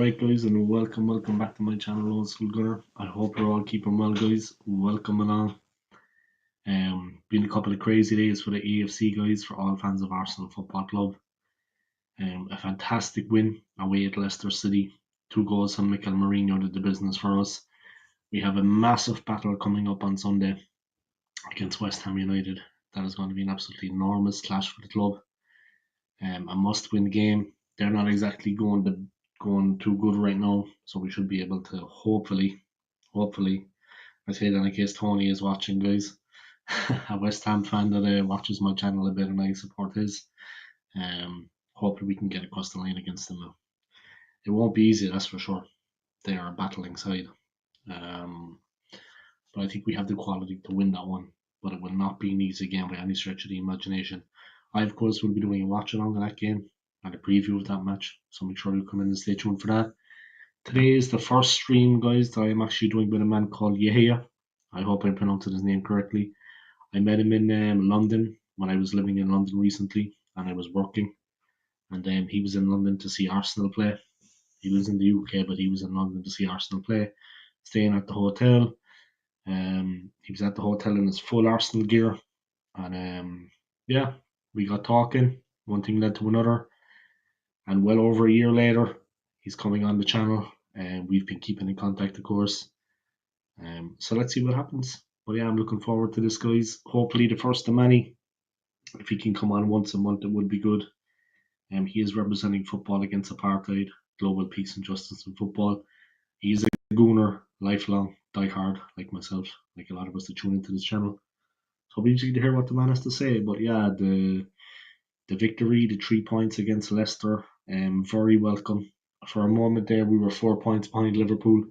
Alright guys, and welcome back to my channel, Skool Gunner. I hope you're all keeping well guys. Welcome along. Been a couple of crazy days for the AFC guys, for all fans of Arsenal Football Club. A fantastic win away at Leicester City. 2 goals from Mikel Mourinho did the business for us. We have a massive battle coming up on Sunday against West Ham United. That is going to be an absolutely enormous clash for the club. A must-win game. They're not exactly going too good right now, so we should be able to hopefully, I say that in case Tony is watching, guys, a West Ham fan that watches my channel a bit and I support his. Hopefully we can get across the line against them. It won't be easy, that's for sure. They are a battling side, but I think we have the quality to win that one. But it will not be an easy game by any stretch of the imagination. I, of course, will be doing a watch along of that game and a preview of that match, so make sure you come in and stay tuned for that. Today is the first stream, guys, that I'm actually doing with a man called Yehia. I hope I pronounced his name correctly. I met him in London when I was living in London recently and I was working, and he was in London to see Arsenal play. He was in the UK, but he was in London to see Arsenal play, staying at the hotel. He was at the hotel in his full Arsenal gear, and yeah, we got talking. One thing led to another, and well over a year later, he's coming on the channel, and we've been keeping in contact, of course. So let's see what happens. But yeah, I'm looking forward to this, guys. Hopefully the first of many. If he can come on once a month, it would be good. He is representing Football Against Apartheid, global peace and justice in football. He's a Gooner, lifelong, diehard, like myself, like a lot of us that tune into this channel. So we need to hear what the man has to say. But yeah, the victory, the 3 points against Leicester, very welcome. For a moment there, we were 4 points behind Liverpool.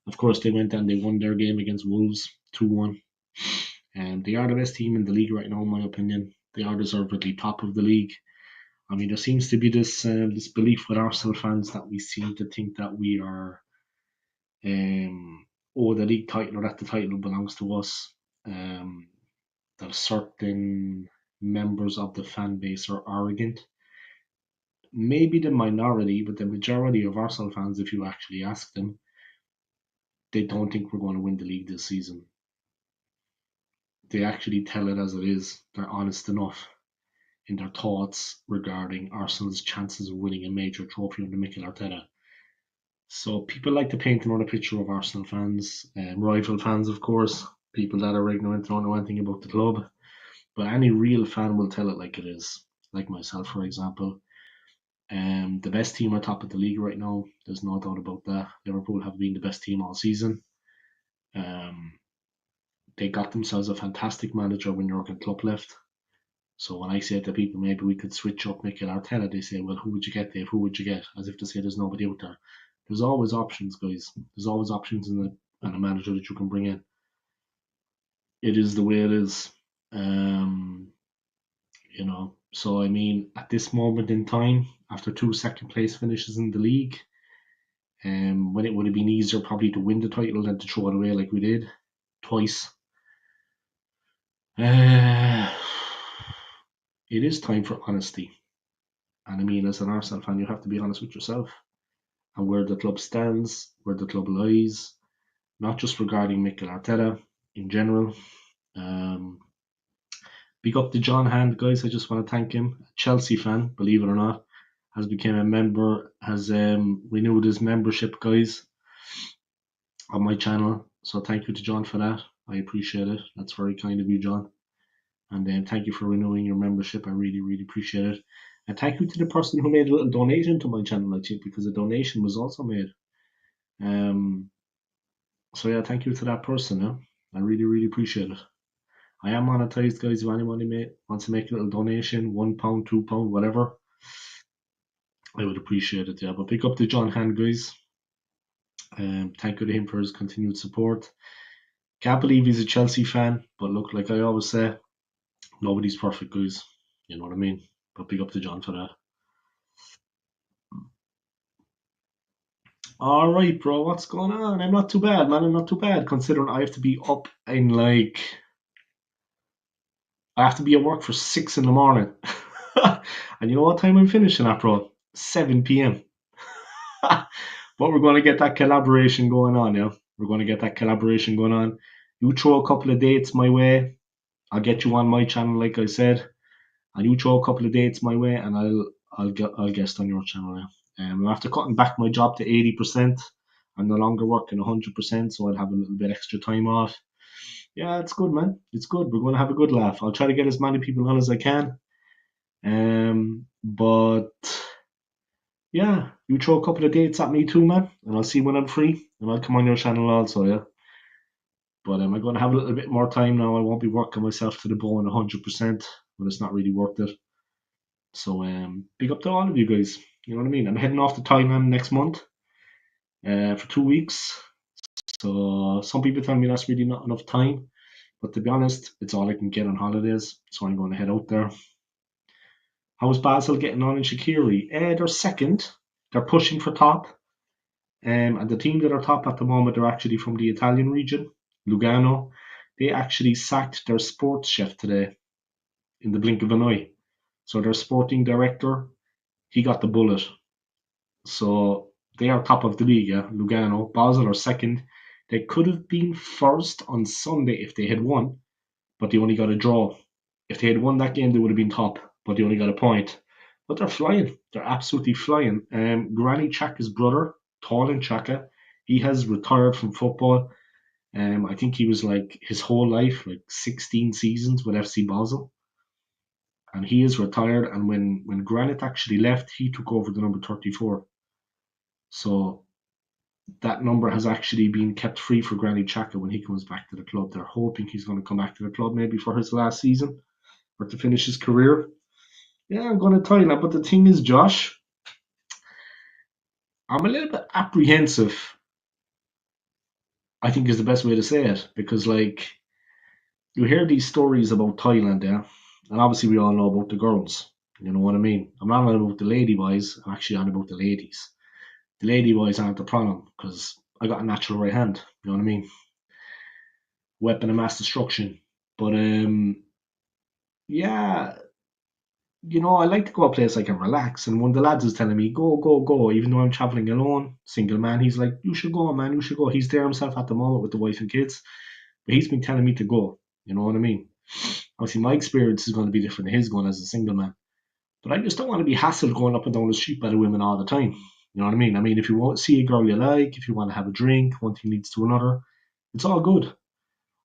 Of course, they went and they won their game against Wolves 2-1. And they are the best team in the league right now, in my opinion. They are deservedly top of the league. I mean, there seems to be this belief with Arsenal fans that we seem to think that we are the league title, or that the title belongs to us. That certain members of the fan base are arrogant. Maybe the minority, but the majority of Arsenal fans, if you actually ask them, they don't think we're going to win the league this season. They actually tell it as it is. They're honest enough in their thoughts regarding Arsenal's chances of winning a major trophy under Mikel Arteta. So people like to paint another picture of Arsenal fans, rival fans, of course, people that are ignorant, don't know anything about the club. But any real fan will tell it like it is, like myself, for example. The best team on top of the league right now, there's no doubt about that. Liverpool have been the best team all season. They got themselves a fantastic manager when Jurgen Klopp left. So when I say to people, maybe we could switch up Mikel Arteta, they say, well, who would you get, Dave? Who would you get? As if to say there's nobody out there. There's always options, guys. There's always options in a manager that you can bring in. It is the way it is. So I mean, at this moment in time, after 2 second place finishes in the league, when it would have been easier probably to win the title than to throw it away like we did twice. It is time for honesty. And I mean, as an Arsenal fan, you have to be honest with yourself and where the club stands, where the club lies, not just regarding Mikel Arteta in general. Big up to John Hand, guys. I just want to thank him. A Chelsea fan, believe it or not, has become a member, has renewed his membership, guys, on my channel. So thank you to John for that. I appreciate it. That's very kind of you, John. And thank you for renewing your membership. I really, really appreciate it. And thank you to the person who made a little donation to my channel, I think, because a donation was also made. So yeah, thank you to that person. Yeah? I really, really appreciate it. I am monetized, guys. If anybody wants to make a little donation, £1, £2, whatever, I would appreciate it. Yeah, but pick up to John Hand, guys. Thank you to him for his continued support. Can't believe he's a Chelsea fan, but look, like I always say, nobody's perfect, guys. You know what I mean? But big up to John for that. Alright, bro, what's going on? I'm not too bad, man. I'm not too bad, considering I have to be up in I have to be at work for 6 in the morning. And you know what time I'm finishing at, bro? 7 p.m. But we're going to get that collaboration going on, yeah. We're going to get that collaboration going on. You throw a couple of dates my way, I'll get you on my channel, like I said, and you throw a couple of dates my way, and I'll guest on your channel. Yeah. After cutting back my job to 80%, I'm no longer working 100%, so I'll have a little bit extra time off. Yeah, it's good, man. It's good. We're going to have a good laugh. I'll try to get as many people on as I can. But yeah, you throw a couple of dates at me too, man, and I'll see when I'm free, and I'll come on your channel also, yeah. But I'm going to have a little bit more time now. I won't be working myself to the bone 100% when it's not really worth it. So big up to all of you guys. You know what I mean? I'm heading off to Thailand next month for 2 weeks. So some people tell me that's really not enough time. But to be honest, it's all I can get on holidays. So I'm going to head out there. How's Basel getting on in Shaqiri? They're second. They're pushing for top. And the team that are top at the moment are actually from the Italian region, Lugano. They actually sacked their sports chef today in the blink of an eye. So their sporting director, he got the bullet. So they are top of the league, yeah, Lugano. Basel are second. They could have been first on Sunday if they had won, but they only got a draw. If they had won that game, they would have been top, but they only got a point. But they're flying. They're absolutely flying. Granit Xhaka's brother, Taulan Xhaka, he has retired from football. I think he was like his whole life, like 16 seasons with FC Basel. And he is retired. And when Granit actually left, he took over the number 34. So that number has actually been kept free for Granit Xhaka when he comes back to the club. They're hoping he's going to come back to the club maybe for his last season or to finish his career. Yeah, I'm going to Thailand. But the thing is, Josh, I'm a little bit apprehensive, I think is the best way to say it. Because, like, you hear these stories about Thailand, yeah? And obviously we all know about the girls. You know what I mean? I'm not on about the lady boys. I'm actually on about the ladies. The lady boys aren't the problem because I got a natural right hand. You know what I mean? Weapon of mass destruction. But yeah, I like to go a place I can relax. And when the lads is telling me go, go, go, even though I'm traveling alone, single man, he's like, you should go, man, you should go. He's there himself at the moment with the wife and kids, but he's been telling me to go. You know what I mean? Obviously, my experience is going to be different than his going as a single man. But I just don't want to be hassled going up and down the street by the women all the time. You know what I mean? I mean, if you want to see a girl you like, if you want to have a drink, one thing leads to another, it's all good.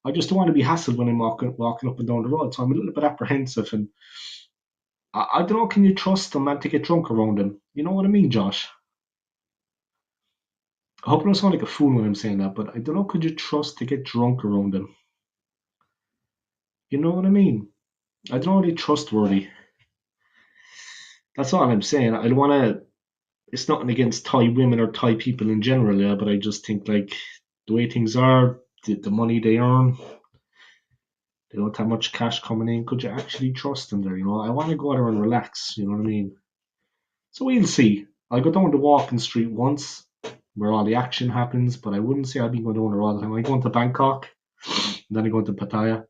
I just don't want to be hassled when I'm walking up and down the road. So I'm a little bit apprehensive, and I don't know. Can you trust a man to get drunk around him? You know what I mean, Josh? I hope I don't sound like a fool when I'm saying that, but I don't know. Could you trust to get drunk around him? You know what I mean? I don't know really trustworthy. That's all I'm saying. I don't want to. It's nothing against Thai women or Thai people in general, yeah. But I just think like the way things are, the money they earn, they don't have much cash coming in. Could you actually trust them there? I want to go there and relax. You know what I mean? So we'll see. I'll go down to Walking Street once, where all the action happens, but I wouldn't say I'll be going down there all the time. I go into Bangkok, and then I go into Pattaya.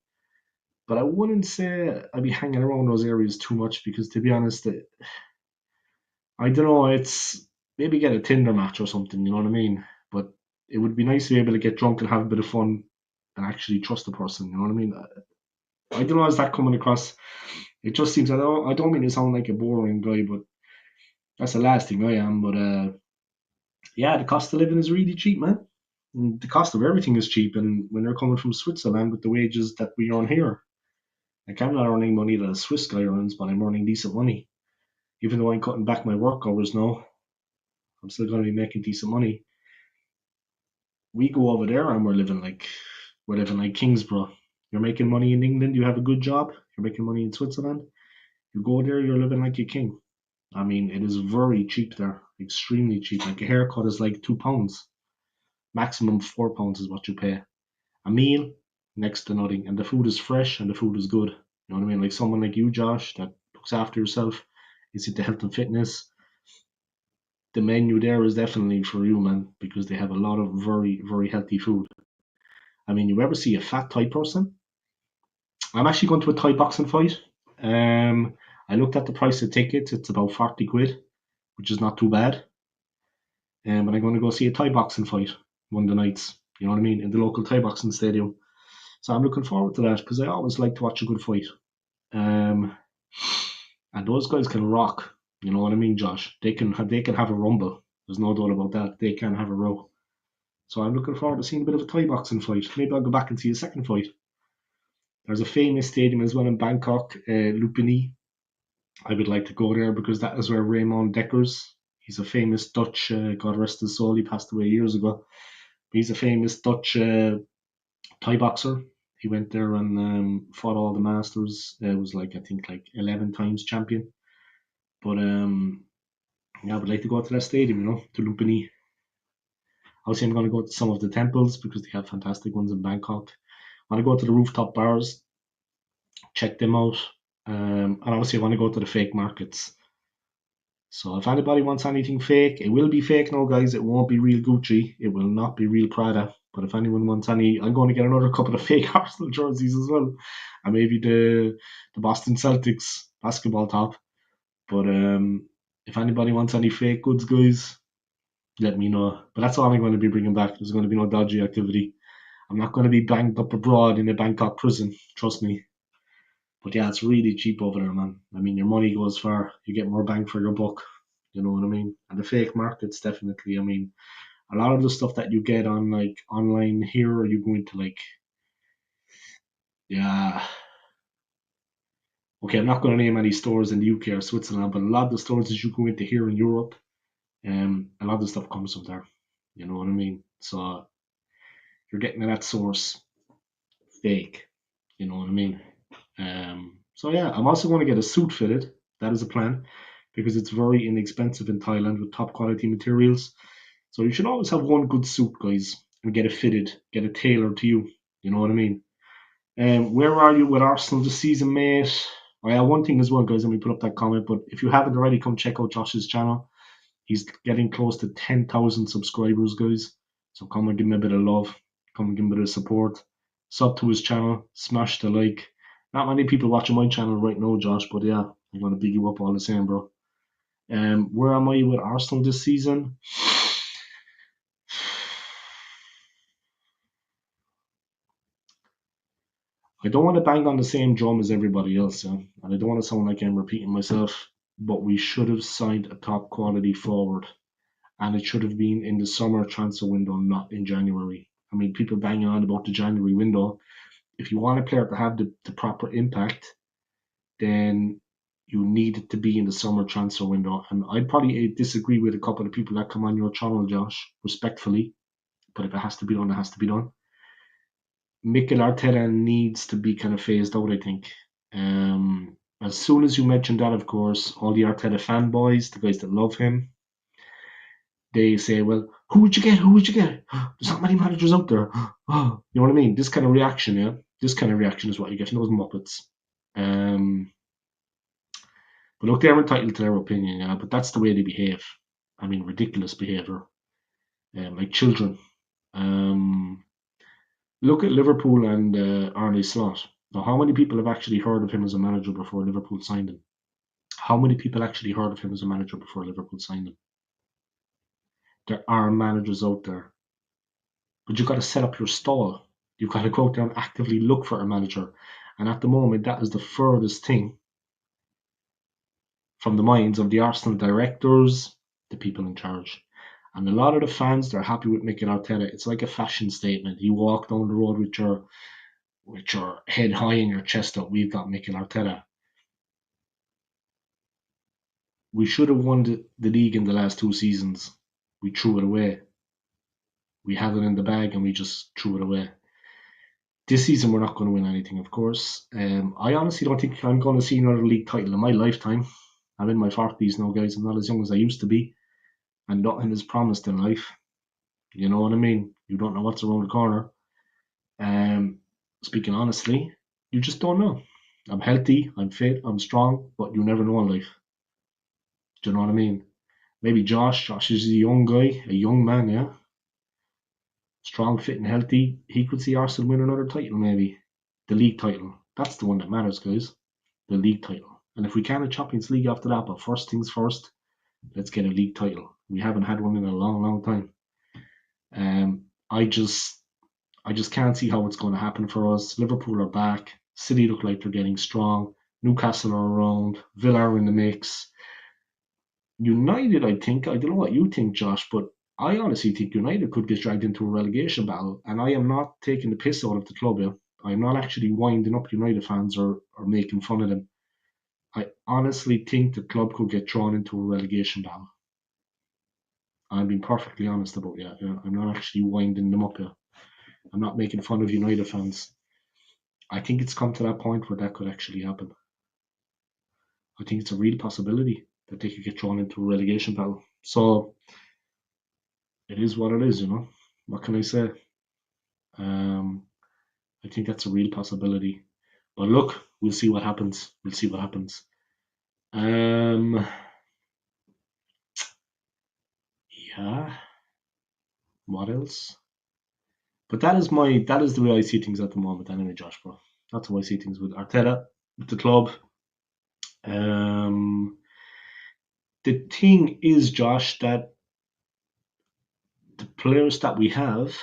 But I wouldn't say I'd be hanging around those areas too much because, to be honest, I don't know. It's maybe get a Tinder match or something. You know what I mean? But it would be nice to be able to get drunk and have a bit of fun and actually trust the person. You know what I mean? I don't know. Is that coming across? It just seems I don't mean to sound like a boring guy, but that's the last thing I am. But yeah, the cost of living is really cheap, man. And the cost of everything is cheap. And when you're coming from Switzerland with the wages that we earn here, like I'm not earning money that a Swiss guy earns, but I'm earning decent money. Even though I'm cutting back my work hours now, I'm still going to be making decent money. We go over there and we're living like kings, bro. You're making money in England, you have a good job. You're making money in Switzerland. You go there, you're living like a king. I mean, it is very cheap there, extremely cheap. Like a haircut is like £2, maximum £4 is what you pay. A meal, next to nothing, and the food is fresh and the food is good. You know what I mean? Like someone like you, Josh, that looks after yourself, is into health and fitness. The menu there is definitely for you, man, because they have a lot of very, very healthy food. I mean, you ever see a fat Thai person? I'm actually going to a Thai boxing fight. Um, I looked at the price of tickets. It's about 40 quid, which is not too bad. But I'm going to go see a Thai boxing fight one of the nights. You know what I mean? In the local Thai boxing stadium. So I'm looking forward to that because I always like to watch a good fight. And those guys can rock. You know what I mean, Josh? They can have a rumble. There's no doubt about that. They can have a row. So I'm looking forward to seeing a bit of a Thai boxing fight. Maybe I'll go back and see a second fight. There's a famous stadium as well in Bangkok, Lumpini. I would like to go there because that is where Raymond Dekkers. He's a famous Dutch, God rest his soul, he passed away years ago. He's a famous Dutch Thai boxer. He went there and fought all the masters. It was like I think like 11 times champion. But yeah, I would like to go to that stadium, to Lumpini. Obviously, I'm going to go to some of the temples because they have fantastic ones in Bangkok. I want to go to the rooftop bars, check them out, and obviously I want to go to the fake markets. So if anybody wants anything fake, it will be fake now, guys. It won't be real Gucci. It will not be real Prada. But if anyone wants any, I'm going to get another couple of fake Arsenal jerseys as well, and maybe the Boston Celtics basketball top. But if anybody wants any fake goods, guys, let me know. But that's all I'm going to be bringing back. There's going to be no dodgy activity. I'm not going to be banged up abroad in a Bangkok prison. Trust me. But yeah, it's really cheap over there, man. I mean, your money goes far. You get more bang for your buck. You know what I mean? And the fake markets, definitely. I mean, a lot of the stuff that you get on like online here, are you going to like, yeah. Okay, I'm not going to name any stores in the UK or Switzerland, but a lot of the stores that you go into here in Europe, a lot of the stuff comes from there. You know what I mean? So you're getting at that source fake. You know what I mean? So yeah, I'm also going to get a suit fitted. That is a plan because it's very inexpensive in Thailand with top quality materials. So you should always have one good suit, guys, and get it fitted, get it tailored to you. You know what I mean? Where are you with Arsenal this season, mate? Oh yeah, one thing as well, guys. Let me put up that comment. But if you haven't already, come check out Josh's channel. He's getting close to 10,000 subscribers, guys. So come and give him a bit of love. Come and give him a bit of support. Sub to his channel. Smash the like. Not many people watching my channel right now, Josh, but yeah, I'm gonna big you up all the same, bro. Where am I with Arsenal this season? I don't want to bang on the same drum as everybody else, yeah? And I don't want to sound like I'm repeating myself, but we should have signed a top quality forward, and it should have been in the summer transfer window, not in January. I mean, people banging on about the January window. If you want a player to have the proper impact, then you need it to be in the summer transfer window. And I'd probably disagree with a couple of people that come on your channel, Josh, respectfully. But if it has to be done, it has to be done. Mikel Arteta needs to be kind of phased out, I think. As soon as you mentioned that, of course, all the Arteta fanboys, the guys that love him, they say, well, who would you get? Who would you get? There's not many managers out there. You know what I mean? This kind of reaction, yeah? This kind of reaction is what you get from those Muppets. But look, they're entitled to their opinion, yeah, but that's the way they behave. I mean, ridiculous behaviour. Like children. Look at Liverpool and Arne Slot. Now, how many people have actually heard of him as a manager before Liverpool signed him? How many people actually heard of him as a manager before Liverpool signed him? There are managers out there. But you've got to set up your stall. You've got to go out there and actively look for a manager. And at the moment, that is the furthest thing from the minds of the Arsenal directors, the people in charge. And a lot of the fans, they're happy with Mikel Arteta. It's like a fashion statement. You walk down the road with your head high and your chest up. We've got Mikel Arteta. We should have won the league in the last 2 seasons. We threw it away. We had it in the bag and we just threw it away. This season, we're not going to win anything, of course. I honestly don't think I'm going to see another league title in my lifetime. I'm in my 40s now, guys. I'm not as young as I used to be. And nothing is promised in life. You know what I mean? You don't know what's around the corner. Speaking honestly, you just don't know. I'm healthy, I'm fit, I'm strong, but you never know in life. Do you know what I mean? Maybe Josh is a young guy, a young man, yeah? Strong, fit, and healthy. He could see Arsenal win another title, maybe. The league title. That's the one that matters, guys. The league title. And if we can, a Champions League after that, but first things first, let's get a league title. We haven't had one in a long, long time. I just can't see how it's going to happen for us. Liverpool are back. City look like they're getting strong. Newcastle are around. Villa are in the mix. United, I think, I don't know what you think, Josh, but I honestly think United could get dragged into a relegation battle. And I am not taking the piss out of the club here. I'm not actually winding up United fans or making fun of them. I honestly think the club could get drawn into a relegation battle. I'm being perfectly honest about it. I'm not actually winding them up here. I'm not making fun of United fans. I think it's come to that point where that could actually happen. I think it's a real possibility that they could get drawn into a relegation battle. So it is what it is, you know. What can I say? I think that's a real possibility. But look, we'll see what happens. We'll see what happens. Yeah. What else? But that is the way I see things at the moment, anyway, Josh, bro. That's how I see things with Arteta, with the club. The thing is, Josh, that the players that we have,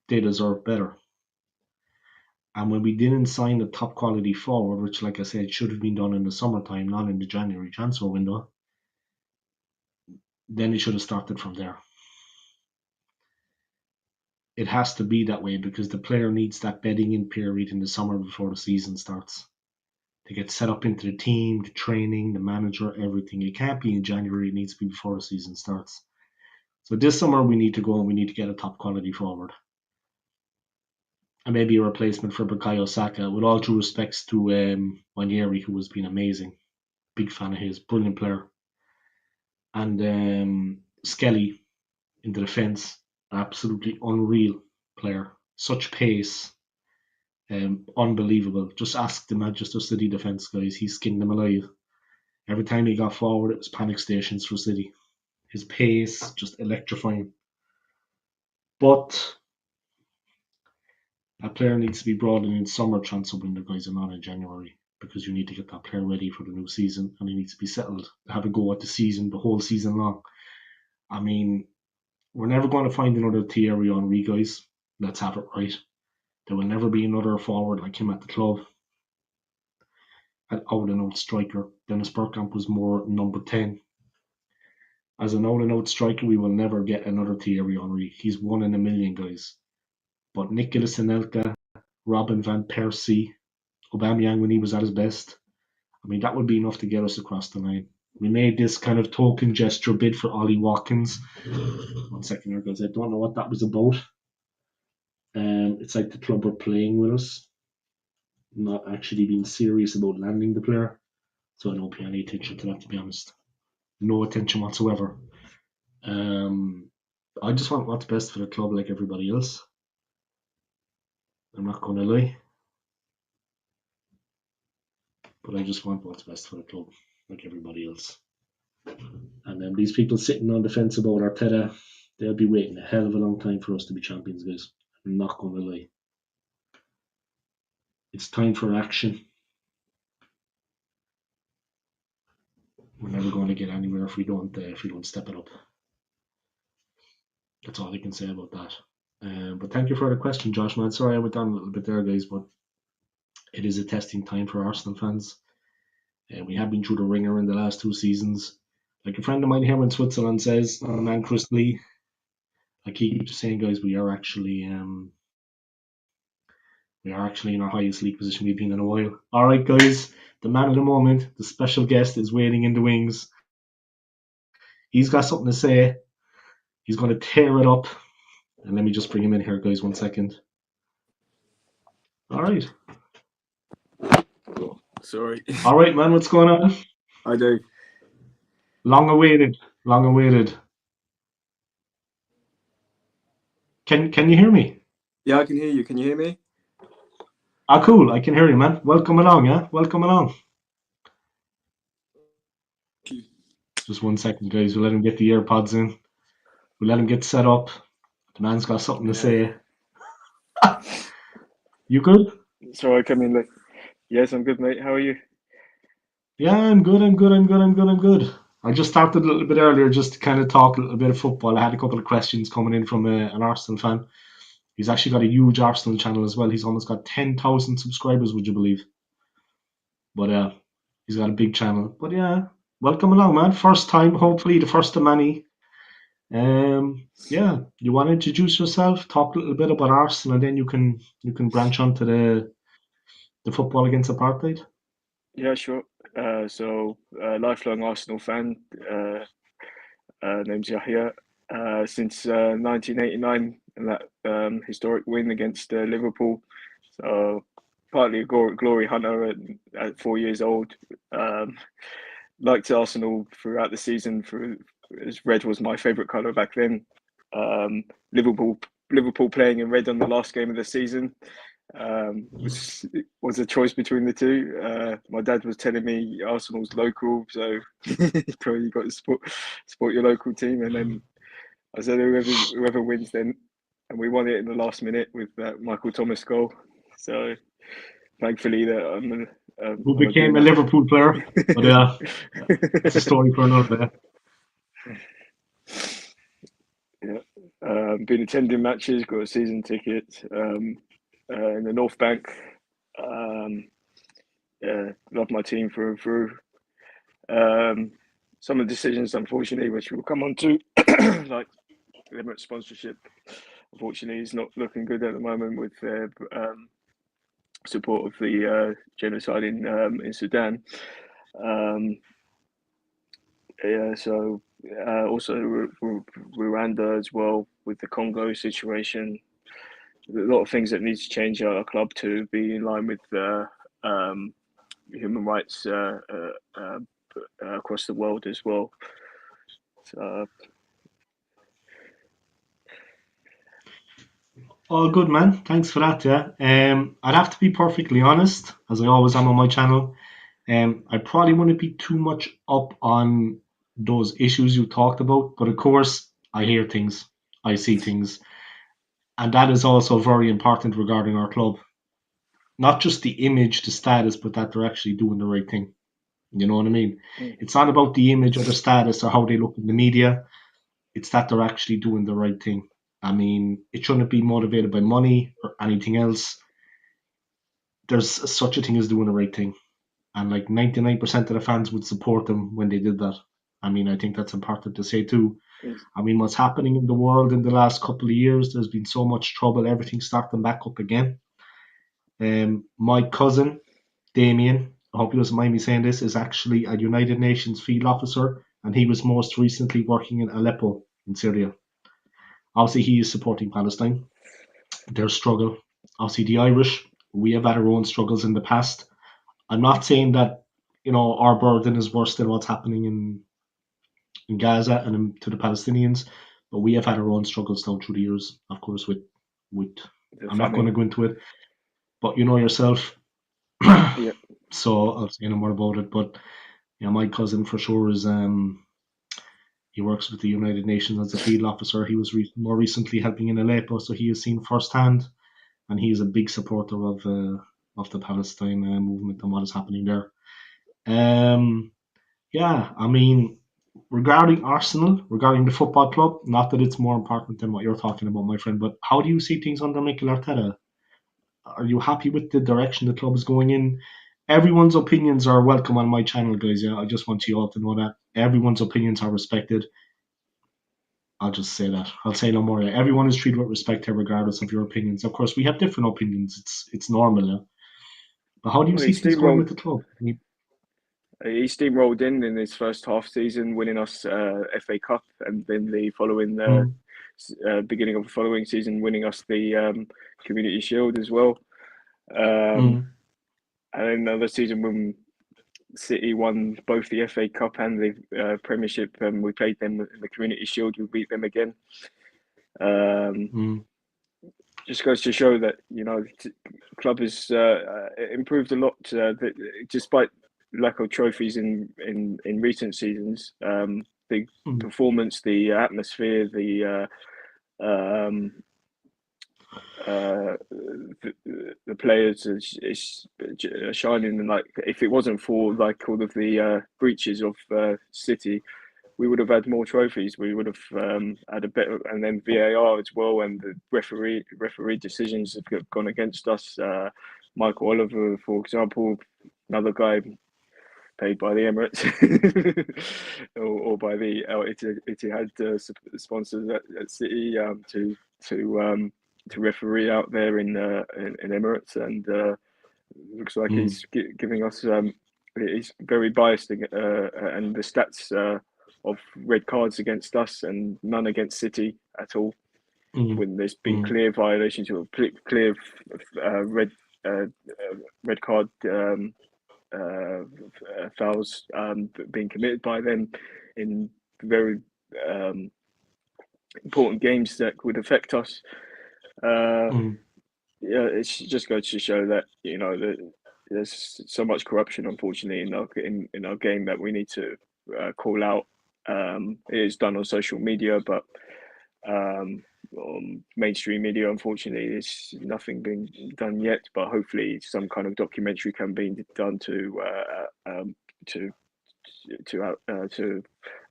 they deserve better. And when we didn't sign a top quality forward, which, like I said, should have been done in the summertime, not in the January transfer window, then it should have started from there. It has to be that way because the player needs that bedding in period in the summer before the season starts. To get set up into the team, the training, the manager, everything. It can't be in January, it needs to be before the season starts. So this summer we need to go and we need to get a top quality forward. And maybe a replacement for Bukayo Saka, with all due respects to Wanyeri, who has been amazing. Big fan of his, brilliant player. And Skelly in the defence, absolutely unreal player. Such pace, unbelievable. Just ask the Manchester City defence guys, he skinned them alive. Every time he got forward, it was panic stations for City. His pace, just electrifying. But that player needs to be brought in summer transfer window, guys, and not in January, because you need to get that player ready for the new season, and he needs to be settled, have a go at the season, the whole season long. I mean, we're never going to find another Thierry Henry, guys. Let's have it right. There will never be another forward like him at the club. An out-and-out striker. Dennis Bergkamp was more number 10. As an out-and-out striker, we will never get another Thierry Henry. He's one in a million, guys. But Nicolas Anelka, Robin van Persie, Aubameyang when he was at his best, I mean, that would be enough to get us across the line. We made this kind of token gesture bid for Ollie Watkins. 1 second here, guys. I don't know what that was about. It's like the club were playing with us, not actually being serious about landing the player. So I don't pay any attention to that, to be honest. No attention whatsoever. I just want what's best for the club, like everybody else. I'm not going to lie. But I just want what's best for the club, like everybody else. And then these people sitting on the fence about Arteta, they'll be waiting a hell of a long time for us to be champions, guys. I'm not going to lie. It's time for action. We're never going to get anywhere if we don't step it up. That's all I can say about that. But thank you for the question, Josh, man. Sorry I went down a little bit there, guys, but it is a testing time for Arsenal fans. We have been through the ringer in the last 2 seasons. Like a friend of mine here in Switzerland says, man, Chris Lee, I keep saying, guys, we are actually in our highest league position we've been in a while. All right, guys, the man of the moment, the special guest is waiting in the wings. He's got something to say. He's going to tear it up. And let me just bring him in here, guys, 1 second. All right. Sorry. All right, man, what's going on? I do. Long awaited. Can you hear me? Yeah, I can hear you. Can you hear me? Ah, cool. I can hear you, man. Welcome along, yeah? Welcome along. Just 1 second, guys. We'll let him get the AirPods in. We'll let him get set up. The man's got something to say. You good? So I come in like, yes, I'm good, mate. How are you? Yeah, I'm good. I just started a little bit earlier just to kind of talk a little bit of football. I had a couple of questions coming in from an Arsenal fan. He's actually got a huge Arsenal channel as well. He's almost got 10,000 subscribers, would you believe? But he's got a big channel. But yeah, welcome along, man. First time, hopefully the first of many. Yeah, you want to introduce yourself, talk a little bit about Arsenal, and then you can branch onto the football against apartheid. Yeah, sure. Lifelong Arsenal fan. Name's Yehia. Since 1989 and that historic win against Liverpool. So partly a glory hunter at 4 years old. Liked Arsenal throughout the season. As red was my favourite colour back then. Um, Liverpool Liverpool playing in red on the last game of the season was a choice between the two. My dad was telling me Arsenal's local, so you probably got to support your local team. And then I said whoever wins then, and we won it in the last minute with that Michael Thomas goal. So thankfully that Who I'm a became a gooner. Liverpool player? But that's a story for another day. Yeah, been attending matches, got a season ticket in the North Bank. Yeah, love my team through and through. Some of the decisions, unfortunately, which we'll come on to, like limit sponsorship, unfortunately, is not looking good at the moment with their support of the genocide in Sudan. Yeah, so also Rwanda as well with the Congo situation. A lot of things that need to change at our club to be in line with human rights across the world as well. So All good, man. Thanks for that. Yeah. I'd have to be perfectly honest, as I always am on my channel. I probably wouldn't be too much up on those issues you talked about, but of course, I hear things, I see things, and that is also very important regarding our club. Not just the image, the status, but that they're actually doing the right thing. You know what I mean? It's not about the image or the status or how they look in the media. It's that they're actually doing the right thing. I mean, it shouldn't be motivated by money or anything else. There's such a thing as doing the right thing. And like 99% of the fans would support them when they did that. I mean, I think that's important to say too. I mean, what's happening in the world in the last couple of years, there's been so much trouble, everything's starting back up again. My cousin, Damien, I hope he doesn't mind me saying this, is actually a United Nations field officer, and he was most recently working in Aleppo in Syria. Obviously, he is supporting Palestine, their struggle. Obviously, the Irish, we have had our own struggles in the past. I'm not saying that our burden is worse than what's happening in Gaza and to the Palestinians, but we have had our own struggles down through the years, of course. With the I'm not going to famine. go into it, but you know yourself. Yeah, So I'll say no more about it. But yeah, my cousin for sure is he works with the United Nations as a field officer. He was more recently helping in Aleppo, so he has seen firsthand, and he is a big supporter of the Palestine movement and what is happening there. Um, yeah, I mean, regarding Arsenal, regarding the football club, not that it's more important than what you're talking about, my friend, but how do you see things under Mikel Arteta? Are you happy with the direction the club is going in? Everyone's opinions are welcome on my channel, guys. Yeah, I just want you all to know that everyone's opinions are respected. I'll just say that. I'll say no more. Yeah. Everyone is treated with respect here, regardless of your opinions. Of course, we have different opinions. It's normal. Yeah. But how do you well, see things going with the club? he steamrolled in his first half season, winning us FA Cup, and then the following Mm, beginning of the following season, winning us the Community Shield as well. Um, mm, and then another season when City won both the FA Cup and the Premiership, and we played them in the Community Shield. We beat them again. Um, mm, just goes to show that the club has improved a lot, despite lack of trophies in recent seasons. The mm. performance, the atmosphere, the the players is shining, and like if it wasn't for like all of the breaches of City, we would have had more trophies. We would have had a better, and then VAR as well, and the referee decisions have gone against us. Michael Oliver, for example, another guy paid by the Emirates or by the Etihad sponsors at City to referee out there in Emirates, and looks like he's giving us. He's very biased, and the stats of red cards against us and none against City at all. When there's been clear violations or clear red card fouls being committed by them in very important games that would affect us. Yeah, it's just going to show that that there's so much corruption, unfortunately, in our game that we need to call out. It is done on social media, but mainstream media, unfortunately, there's nothing being done yet. But hopefully, some kind of documentary can be done to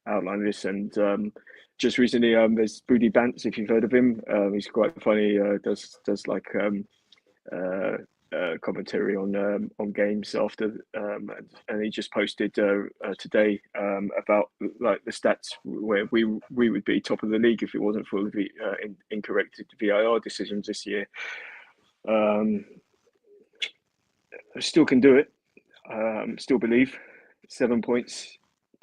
outline this. And just recently, there's Booty Bants, if you've heard of him. He's quite funny. Does like commentary on games after, and he just posted today about like the stats where we would be top of the league if it wasn't for the incorrect VAR decisions this year. I still can do it. Still believe 7 points.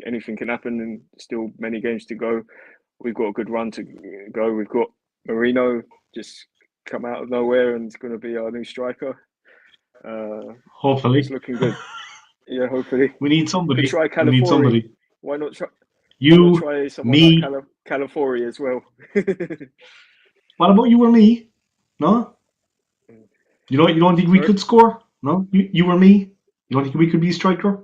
Anything can happen, and still many games to go. We've got a good run to go. We've got Marino just come out of nowhere and it's going to be our new striker. Hopefully, it's looking good. Yeah, hopefully. We need somebody. Could try We need somebody. Why not try? You, why not try someone me. like Calafori as well? What about you or me? No. You don't think we could score? No. You or me? You don't think we could be a striker?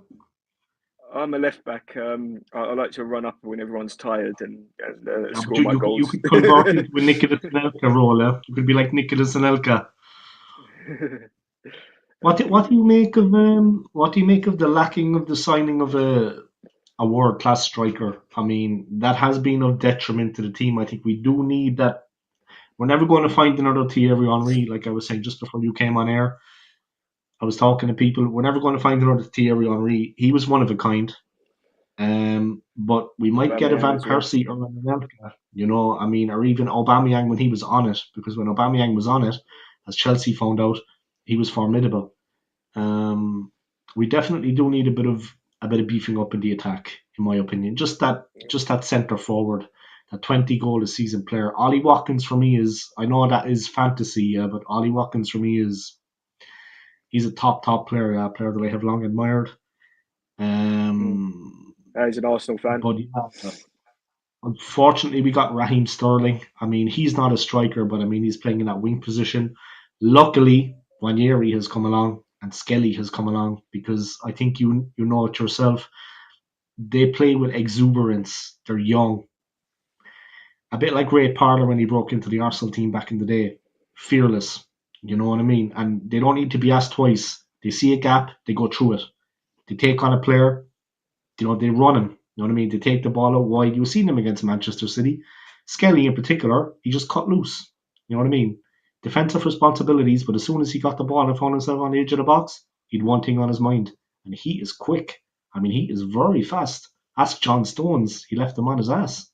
I'm a left back. I like to run up when everyone's tired and score my goals. You could convert into a Nicolas Anelka role. You could be like Nicolas Anelka. What do you make of the lacking of the signing of a world class striker? I mean, that has been of detriment to the team. I think we do need that. We're never going to find another Thierry Henry, like I was saying just before you came on air. I was talking to people. We're never going to find another Thierry Henry. He was one of a kind. But we might get a Van Persie or an Anelka, I mean, or even Aubameyang when he was on it, because when Aubameyang was on it, as Chelsea found out, he was formidable. We definitely do need a bit of beefing up in the attack, in my opinion. Just that centre forward, that 20 goal a season player. Ollie Watkins for me is, I know that is fantasy, but Ollie Watkins for me he's a top player, a player that I have long admired. He's an Arsenal fan. But yeah, unfortunately, we got Raheem Sterling. I mean, he's not a striker, but I mean, he's playing in that wing position. Luckily, Ranieri has come along and Skelly has come along, because I think you know it yourself. They play with exuberance. They're young. A bit like Ray Parlour when he broke into the Arsenal team back in the day. Fearless. You know what I mean? And they don't need to be asked twice. They see a gap, they go through it. They take on a player, they run him. You know what I mean? They take the ball out wide. You've seen them against Manchester City. Skelly in particular, he just cut loose. You know what I mean? Defensive responsibilities, but as soon as he got the ball and found himself on the edge of the box, he'd one thing on his mind. And he is quick. I mean, he is very fast. Ask John Stones. He left him on his ass.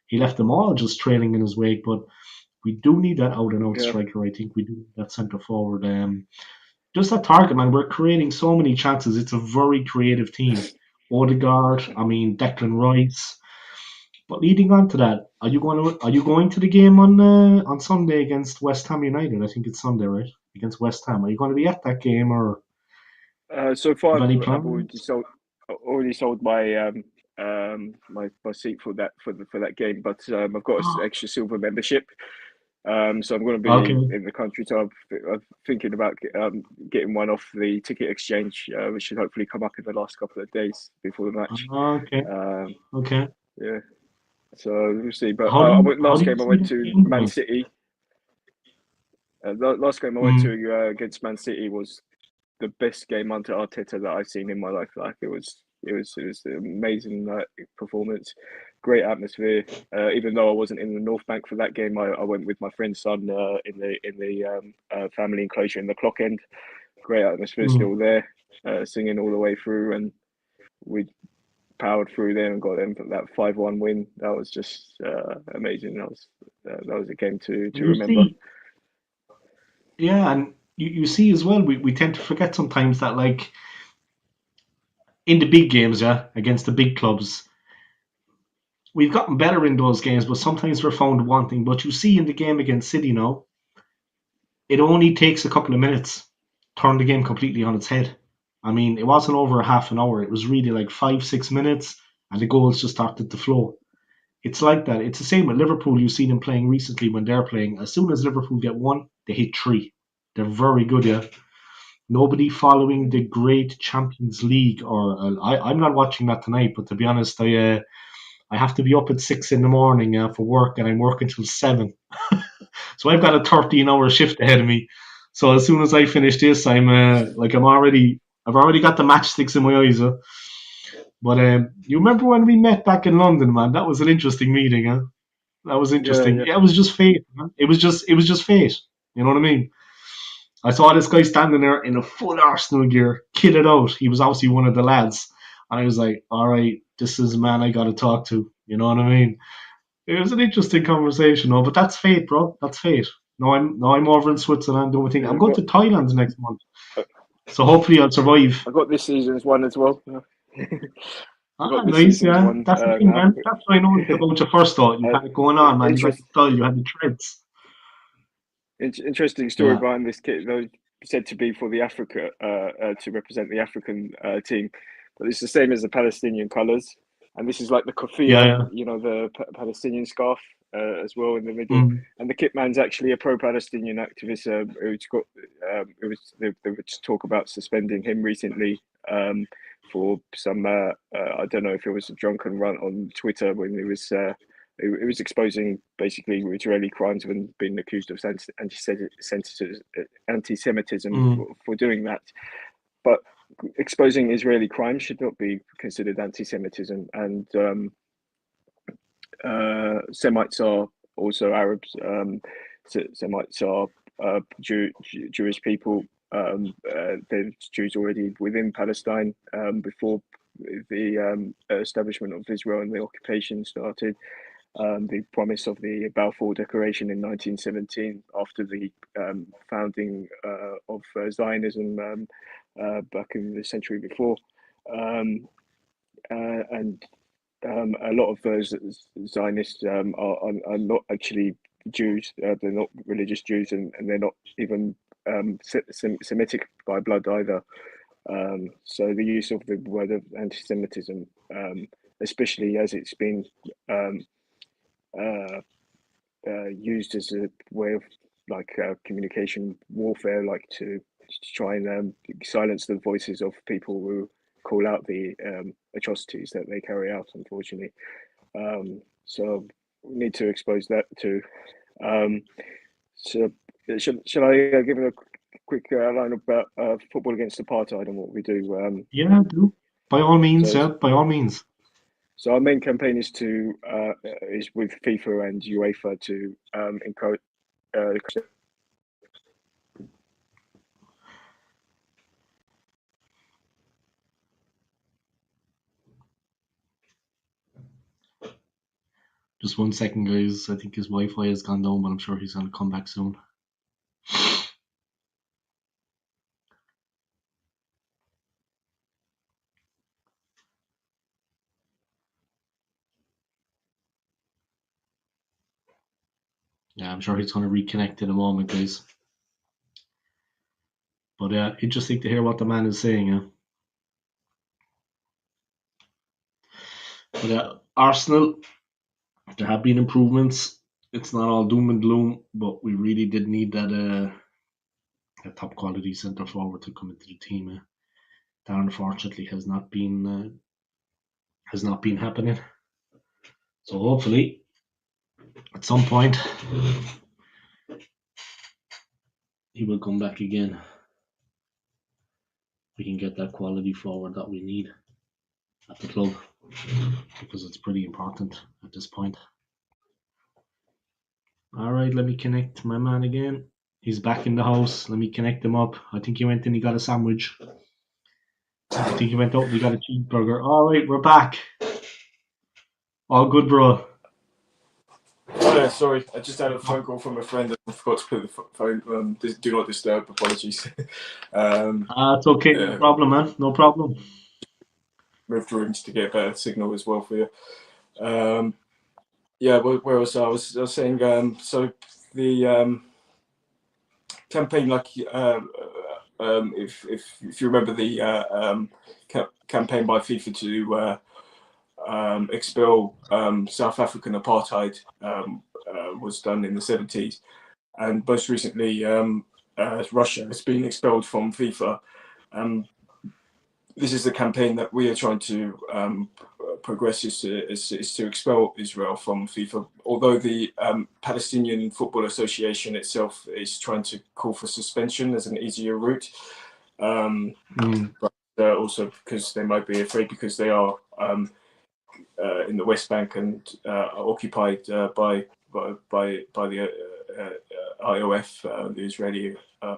He left them all just trailing in his wake. But we do need that out-and-out striker, I think. We do need that centre forward. Just that target, man. We're creating so many chances. It's a very creative team. Odegaard, Declan Rice. But leading on to that, are you going to the game on Sunday against West Ham United? I think it's Sunday, right? Against West Ham. Are you going to be at that game, or? So far, I've already sold my my seat for that game, but I've got an extra silver membership. So I'm going to be in the country. So I'm thinking about getting one off the ticket exchange, which should hopefully come up in the last couple of days before the match. Okay. Yeah. So we'll see. But last game I went to Man City. Last game I went to against Man City was the best game under Arteta that I've seen in my life. Like it was an amazing performance, great atmosphere. Even though I wasn't in the North Bank for that game, I went with my friend's son in the family enclosure in the clock end. Great atmosphere still there, singing all the way through, and we powered through there and got them that 5-1 win. That was just amazing. That was a game to You remember. see, yeah, and you see as well, we tend to forget sometimes that, like, in the big games, yeah, against the big clubs, we've gotten better in those games, but sometimes we're found wanting. But you see in the game against City now, it only takes a couple of minutes, turn the game completely on its head. I mean, it wasn't over a half an hour. It was really like 5, 6 minutes, and the goals just started to flow. It's like that. It's the same with Liverpool. You've seen them playing recently when they're playing. As soon as Liverpool get one, they hit three. They're very good, yeah. Nobody following the great Champions League, or I'm not watching that tonight. But to be honest, I have to be up at 6 in the morning for work, and I'm working till 7. So I've got a 13-hour shift ahead of me. So as soon as I finish this, I've already got the matchsticks in my eyes. But you remember when we met back in London, man? That was an interesting meeting, huh? That was Yeah, interesting. yeah. Yeah, it was just fate, man. It was just fate. You know what I mean? I saw this guy standing there in a full Arsenal gear, kitted out. He was obviously one of the lads, and I was like, "All right, this is a man I got to talk to." You know what I mean? It was an interesting conversation, but that's fate, bro. That's fate. No, I'm over in Switzerland doing my thing. Yeah, I'm going to Thailand next month, so hopefully I'll survive. I got this season's one as well. I got Ah, this nice, season's yeah. one That's the thing, now. man. That's what I know about you first thought. You uh, had it going on, man. You got interest, the style, you had the treads. Interesting story Yeah. behind this kit, though, said to be for the Africa, to represent the African team, but it's the same as the Palestinian colours, and this is like the Yeah, keffiyeh, yeah. the Palestinian scarf as well in the middle. Mm. And the kit man's actually a pro-Palestinian activist who was there was talk about suspending him recently for some I don't know if it was a drunken rant on Twitter when he was. It was exposing basically Israeli crimes when being accused of anti-Semitism Mm. for doing that. But exposing Israeli crimes should not be considered anti-Semitism. And Semites are also Arabs. Semites are Jewish people. There's Jews already within Palestine before the establishment of Israel and the occupation started. The promise of the Balfour Declaration in 1917, after the founding of Zionism back in the century before. And a lot of those Zionists are not actually Jews. They're not religious Jews, and they're not even Semitic by blood either. So the use of the word of anti-Semitism, especially as it's been used as a way of communication warfare, to try and silence the voices of people who call out the atrocities that they carry out, unfortunately. So we need to expose that too. So should I give a quick line about football against apartheid and what we do? Yeah, do. By all means, So yeah, by all means. So our main campaign is with FIFA and UEFA to encourage. Just 1 second, guys. I think his Wi-Fi has gone down, but I'm sure he's going to come back soon. Yeah, I'm sure he's going to reconnect in a moment, guys. But interesting to hear what the man is saying. Yeah. But Arsenal, there have been improvements. It's not all doom and gloom, but we really did need that top quality centre forward to come into the team. That unfortunately has not been happening. So hopefully, at some point, he will come back again. We can get that quality forward that we need at the club because it's pretty important at this point. All right, let me connect my man again. He's back in the house. Let me connect him up. I think he went and he got a sandwich. I think he went out and he got a cheeseburger. All right, we're back. All good, bro. Oh, yeah, sorry. I just had a phone call from a friend and I forgot to put the phone do not disturb. Apologies. It's okay. No problem, man. No problem. Moved rooms to get a better signal as well for you. Yeah, where was I? I was saying, so the campaign, like, if you remember the campaign by FIFA to expel South African apartheid was done in the 70s, and most recently Russia has been expelled from FIFA. This is the campaign that we are trying to progress is to expel Israel from FIFA. Although the Palestinian Football Association itself is trying to call for suspension as an easier route, but also because they might be afraid because they are in the West Bank and occupied by the IOF, the Israeli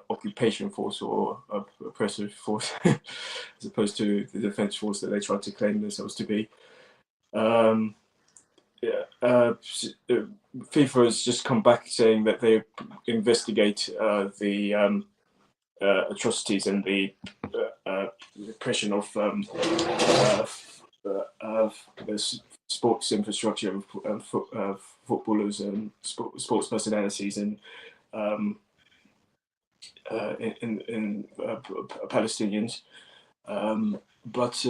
occupation force or oppressive force, as opposed to the defense force that they try to claim themselves to be. FIFA has just come back saying that they investigate the atrocities and the repression of sports infrastructure of footballers and sports personalities and in Palestinians, but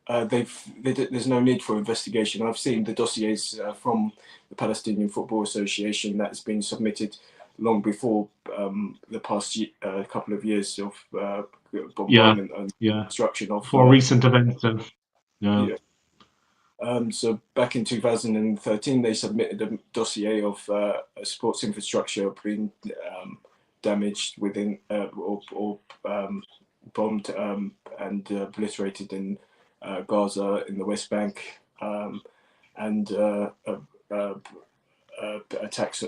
there's no need for investigation. I've seen the dossiers from the Palestinian Football Association that has been submitted long before the past couple of years of bombardment and destruction of for recent events. So back in 2013, they submitted a dossier of sports infrastructure being damaged within or bombed and obliterated in Gaza, in the West Bank, and attacks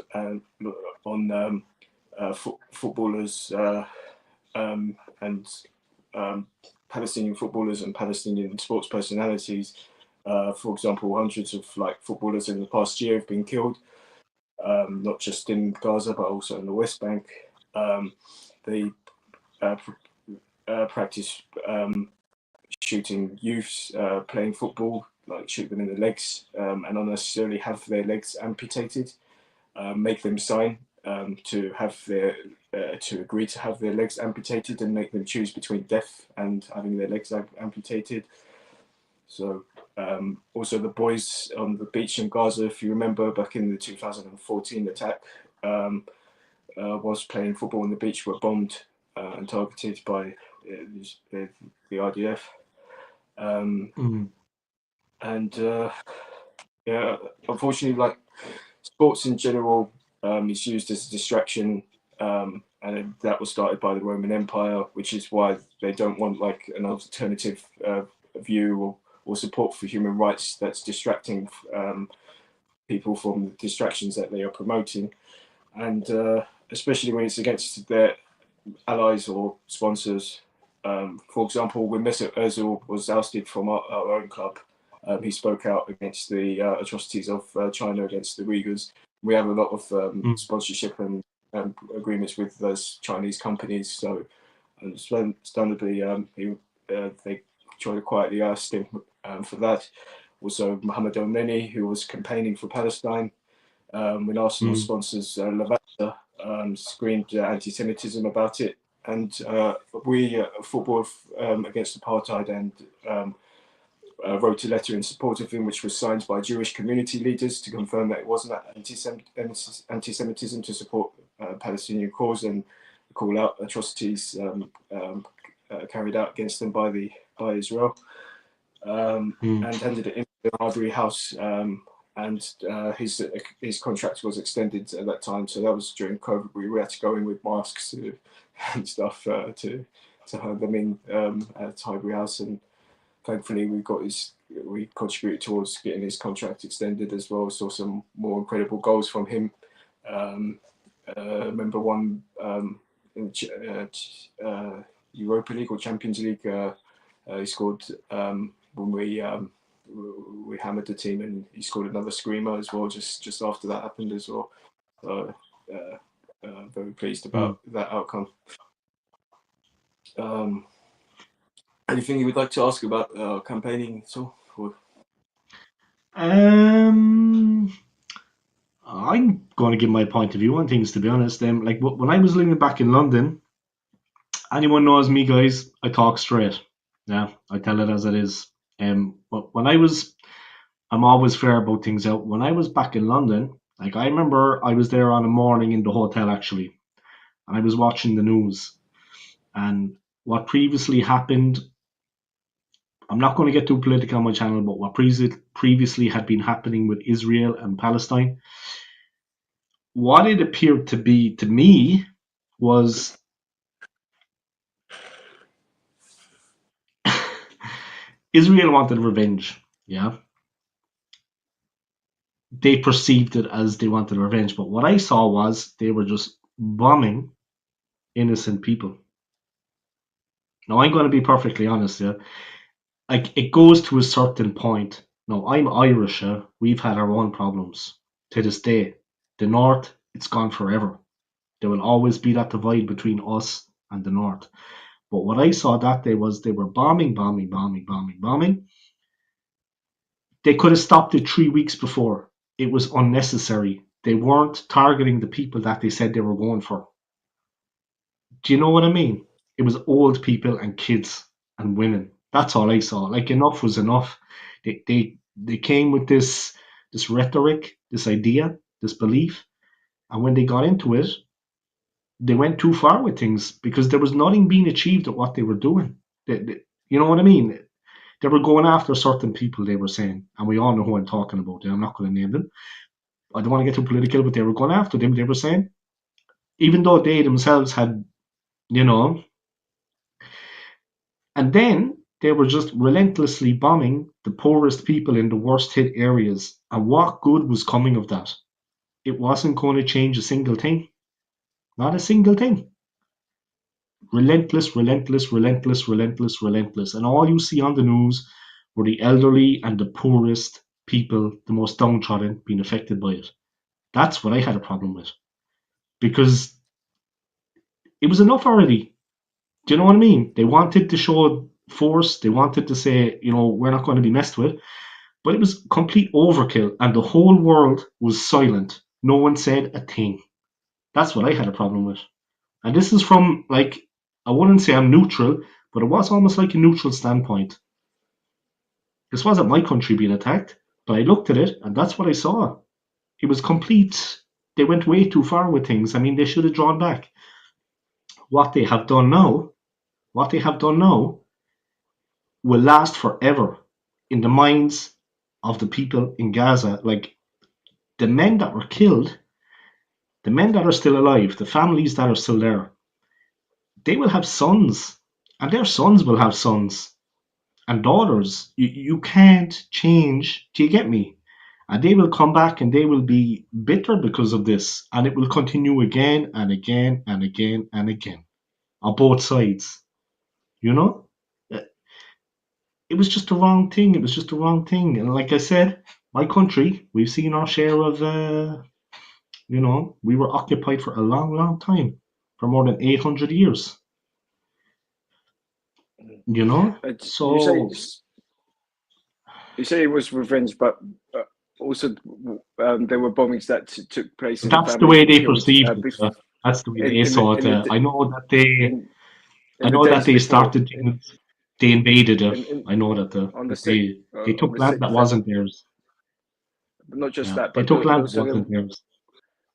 on footballers and Palestinian footballers and Palestinian sports personalities. For example, hundreds of footballers in the past year have been killed, not just in Gaza but also in the West Bank. They practice shooting youths playing football, like shoot them in the legs and unnecessarily have their legs amputated, make them sign to agree to have their legs amputated and make them choose between death and having their legs amputated. So also the boys on the beach in Gaza, if you remember back in the 2014 attack, was playing football on the beach, were bombed and targeted by the IDF. And yeah, unfortunately, sports in general is used as a distraction, and that was started by the Roman Empire, which is why they don't want an alternative view or support for human rights that's distracting people from the distractions that they are promoting, and especially when it's against their allies or sponsors. For example, when Mesut Ozil was ousted from our own club, he spoke out against the atrocities of China against the Uyghurs. We have a lot of sponsorship and agreements with those Chinese companies, so understandably they try to quietly oust him for that. Also, Mohamed El Neni, who was campaigning for Palestine, when Arsenal sponsors Lavazza, screamed anti-Semitism about it. And we, Football Against Apartheid, and wrote a letter in support of him, which was signed by Jewish community leaders to confirm that it wasn't anti-Semitism, to support Palestinian cause and call out atrocities carried out against them by Israel, and handed it into the Library House and his contract was extended at that time. So that was during COVID. We had to go in with masks and stuff to have them in at Highbury House, and thankfully we contributed towards getting his contract extended as well. Saw some more incredible goals from him. Remember one in Europa League or Champions League. He scored when we hammered the team, and he scored another screamer as well just after that happened as well. So very pleased about that outcome. Anything you would like to ask about campaigning at all? I'm going to give my point of view on things, to be honest. Like when I was living back in London, anyone knows me, guys, I talk straight. Yeah, I tell it as it is. But I'm always fair about things out. When I was back in London, like I remember I was there on a morning in the hotel actually, and I was watching the news. And what previously happened, I'm not going to get too political on my channel, but what previously had been happening with Israel and Palestine, what it appeared to be to me was Israel wanted revenge. Yeah. They perceived it as they wanted revenge. But what I saw was they were just bombing innocent people. Now, I'm going to be perfectly honest here. Like, it goes to a certain point. Now, I'm Irish. We've had our own problems to this day. The North, it's gone forever. There will always be that divide between us and the North. But what I saw that day was they were bombing. They could have stopped it 3 weeks before. It was unnecessary. They weren't targeting the people that they said they were going for. Do you know what I mean? It was old people and kids and women. That's all I saw. Like enough was enough. They came with this rhetoric, this idea, this belief, and when they got into it, they went too far with things because there was nothing being achieved at what they were doing. You know what I mean? They were going after certain people, they were saying, and we all know who I'm talking about. I'm not going to name them. I don't want to get too political, but they were going after them. They were saying, even though they themselves had, you know, and then they were just relentlessly bombing the poorest people in the worst hit areas. And what good was coming of that? It wasn't going to change a single thing. Not a single thing. Relentless. And all you see on the news were the elderly and the poorest people, the most downtrodden, being affected by it. That's what I had a problem with. Because it was enough already. Do you know what I mean? They wanted to show force. They wanted to say, we're not going to be messed with. But it was complete overkill. And the whole world was silent. No one said a thing. That's what I had a problem with. And this is from, like, I wouldn't say I'm neutral, but it was almost like a neutral standpoint. This wasn't my country being attacked, but I looked at it and that's what I saw. It was complete. They went way too far with things. I mean, they should have drawn back. What they have done now will last forever in the minds of the people in Gaza. Like the men that were killed, the men that are still alive, the families that are still there, they will have sons, and their sons will have sons and daughters. You can't change. Do you get me? And they will come back and they will be bitter because of this, and it will continue again and again and again and again on both sides. You know? It was just the wrong thing. It was just the wrong thing. And like I said, my country, we've seen our share of, we were occupied for a long, long time, for more than 800 years. So you say it was revenge, but also there were bombings that took place. That's the way they perceived it. That's the way they saw it. I know that they started things. They invaded it. I know that they took land that wasn't theirs. But not just that, they but took land that wasn't theirs.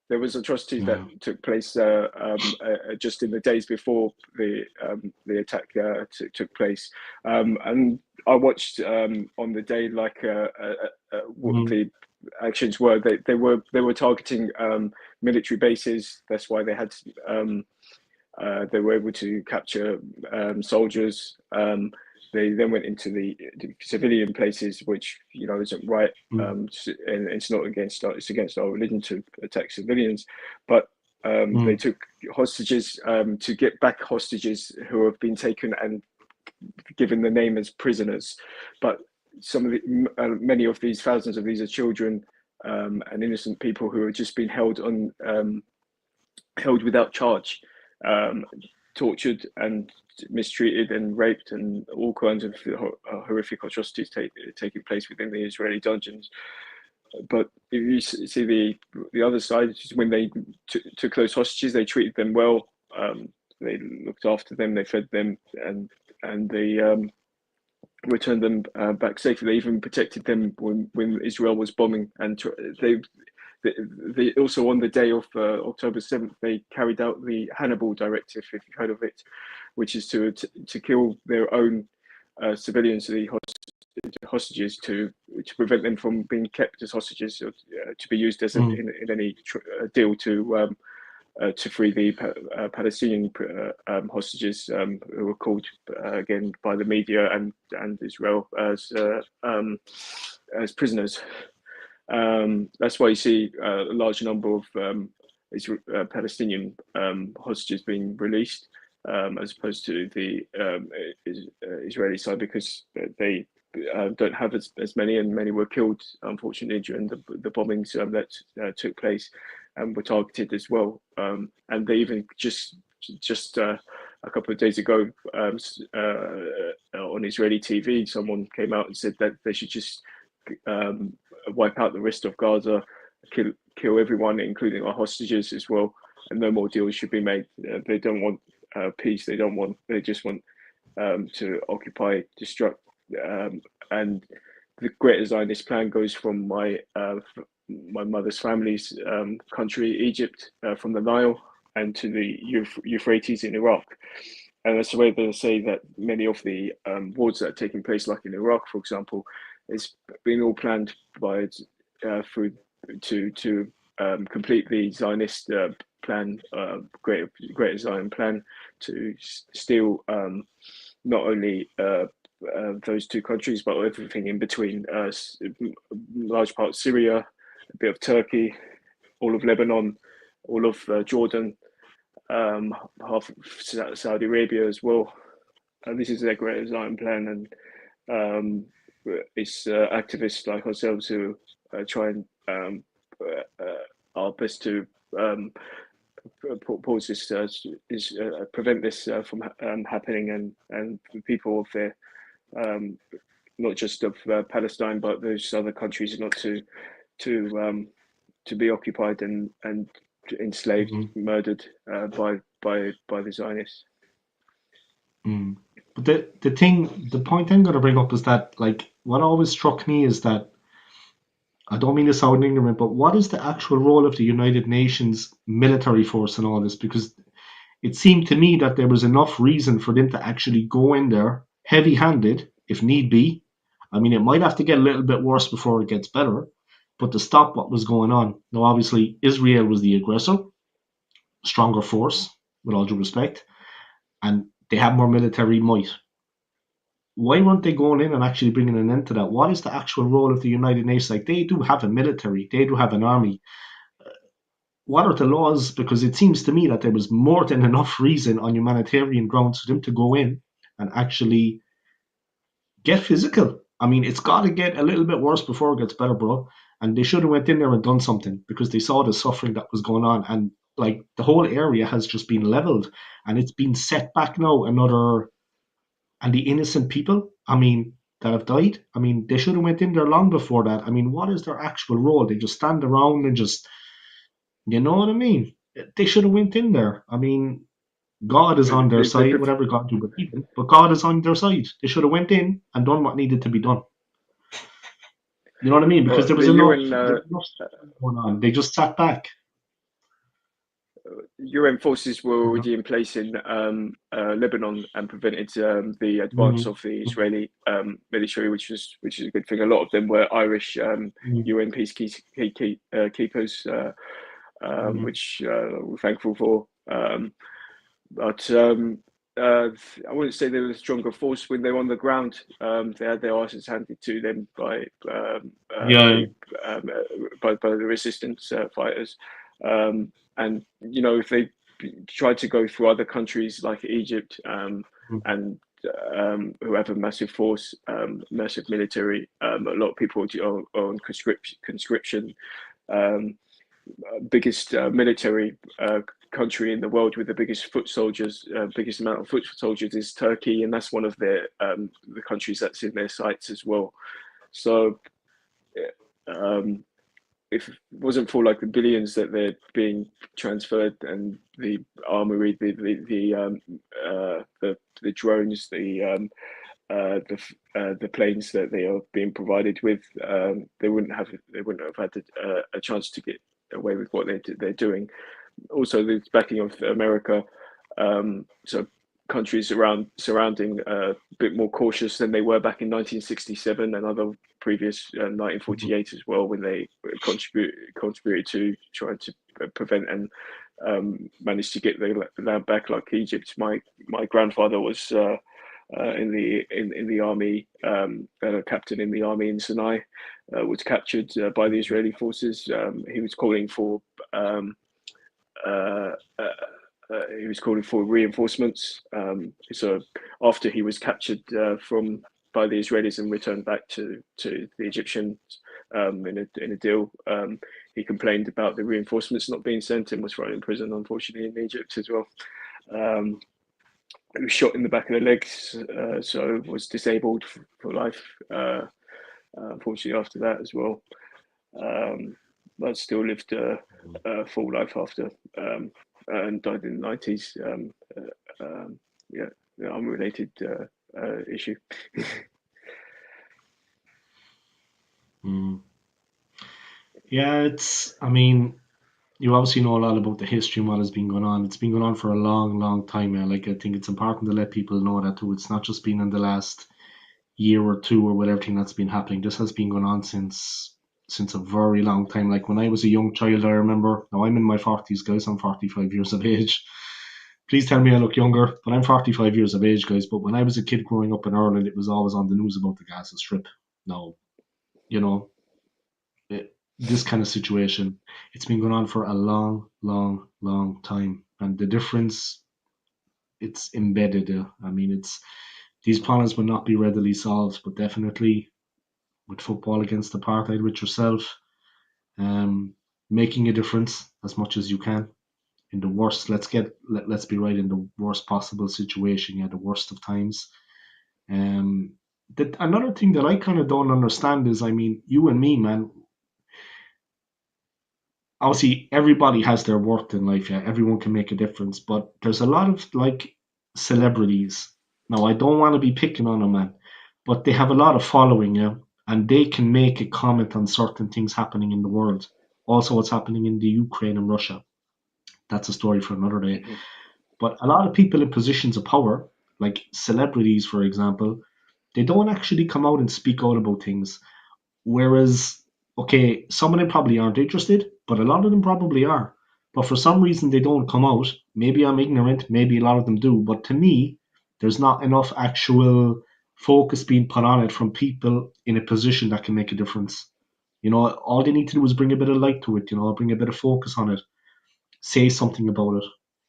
There was atrocities that took place just in the days before the attack took place, and I watched on the day like the actions were. They were targeting military bases. That's why they had they were able to capture soldiers. They then went into the civilian places, which isn't right, and it's not against it's against our religion to attack civilians. But they took hostages to get back hostages who have been taken and given the name as prisoners. But many of these, thousands of these, are children and innocent people who have just been held without charge, tortured and mistreated and raped, and all kinds of horrific atrocities taking place within the Israeli dungeons. But if you see the other side, when they took those hostages, they treated them well. They looked after them, they fed them, and they returned them back safely. They even protected them when Israel was bombing, and they also, on the day of October 7th, they carried out the Hannibal Directive, if you've heard of it, which is to kill their own civilians, the hostages, to prevent them from being kept as hostages, to be used as in any deal to free the Palestinian hostages, who were called again by the media and Israel as prisoners. That's why you see a large number of Palestinian hostages being released, as opposed to the Israeli side, because they don't have as many, and many were killed, unfortunately, during the bombings that took place, and were targeted as well. And they even just a couple of days ago, on Israeli TV, someone came out and said that they should just wipe out the rest of Gaza, kill everyone, including our hostages as well, and no more deals should be made. They don't want peace. They just want to occupy, destruct. And the Greater Zionist plan goes from my mother's family's country, Egypt, from the Nile, and to the Euphrates in Iraq. And that's the way they say that many of the wars that are taking place, like in Iraq, for example, it's been all planned by to complete the Zionist plan, Greater Zion plan, to steal not only those two countries, but everything in between, large part of Syria, a bit of Turkey, all of Lebanon, all of Jordan, half of Saudi Arabia as well. And this is their Greater Zion plan, and it's activists like ourselves who try and our best to pause this, prevent this from happening, and the people of there, not just of Palestine, but those other countries, not to be occupied and enslaved, murdered by the Zionists. But the point I'm going to bring up is that, like, what always struck me is that, I don't mean to sound ignorant, but what is the actual role of the United Nations military force in all this? Because it seemed to me that there was enough reason for them to actually go in there heavy-handed, if need be. I mean, it might have to get a little bit worse before it gets better, but to stop what was going on. Now, obviously, Israel was the aggressor, stronger force, with all due respect, and they have more military might. Why weren't they going in and actually bringing an end to that? What is the actual role of the United Nations? Like, they do have a military, they do have an army. What are the laws? Because it seems to me that there was more than enough reason on humanitarian grounds for them to go in and actually get physical. I mean, it's got to get a little bit worse before it gets better, bro. And they should have went in there and done something, because they saw the suffering that was going on. And, like, the whole area has just been leveled, and it's been set back now another. And the innocent people, I mean, that have died, I mean, they should have went in there long before that. I mean, what is their actual role? They just stand around and just, you know what I mean? They should have went in there. I mean, God is on their side, whatever God do, but God is on their side. They should have went in and done what needed to be done. You know what I mean? Because there was enough stuff going on. They just sat back. UN forces were already in place in Lebanon and prevented the advance of the Israeli military, which is a good thing. A lot of them were Irish UN peacekeepers, which we're thankful for. But I wouldn't say they were a stronger force when they were on the ground. They had their asses handed to them by the resistance fighters. And if they tried to go through other countries like Egypt and who have a massive force, massive military, a lot of people are on conscription. Biggest military country in the world with the biggest biggest amount of foot soldiers is Turkey, and that's one of the countries that's in their sights as well. So if it wasn't for like the billions that they're being transferred and the armory, the drones, the planes that they are being provided with, they wouldn't have had a chance to get away with what they're doing. Also, the backing of America, so countries surrounding a bit more cautious than they were back in 1967 and other previous 1948 as well, when they contributed to trying to prevent and managed to get the land back, like Egypt. My grandfather was in the army, a captain in the army in Sinai, was captured by the Israeli forces. He was calling for reinforcements. So after he was captured by the Israelis and returned back to the Egyptians in a deal, he complained about the reinforcements not being sent and was thrown in prison, unfortunately, in Egypt as well. He was shot in the back of the legs, so was disabled for life, unfortunately, after that as well. But still lived a full life after, and died in the 90s. Unrelated issue. Yeah, I mean, you obviously know a lot about the history and what has been going on. It's been going on for a long, long time. I think it's important to let people know that too. It's not just been in the last year or two or with everything that's been happening. This has been going on since a very long time. Like when I was a young child, I remember. Now I'm in my 40s, guys. I'm 45 years of age. Please tell me I look younger, but I'm 45 years of age, guys. But when I was a kid growing up in Ireland, it was always on the news about the Gaza Strip. Now, this kind of situation, it's been going on for a long, long, long time. And the difference, it's embedded. I mean, these problems will not be readily solved, but definitely with Football Against Apartheid, with yourself, making a difference as much as you can in the worst. Let's be right, in the worst possible situation, the worst of times. Another thing that I kind of don't understand is, I mean, you and me, man. Obviously, everybody has their worth in life. Yeah, everyone can make a difference, but there's a lot of like celebrities. Now, I don't want to be picking on them, man, but they have a lot of following, yeah, and they can make a comment on certain things happening in the world. Also, what's happening in the Ukraine and Russia. That's a story for another day. Mm-hmm. But a lot of people in positions of power, like celebrities, for example, they don't actually come out and speak out about things. Whereas, okay, some of them probably aren't interested, but a lot of them probably are. But for some reason, they don't come out. Maybe I'm ignorant, maybe a lot of them do. But to me, there's not enough actual focus being put on it from people in a position that can make a difference. All they need to do is bring a bit of light to it, bring a bit of focus on it, say something about it.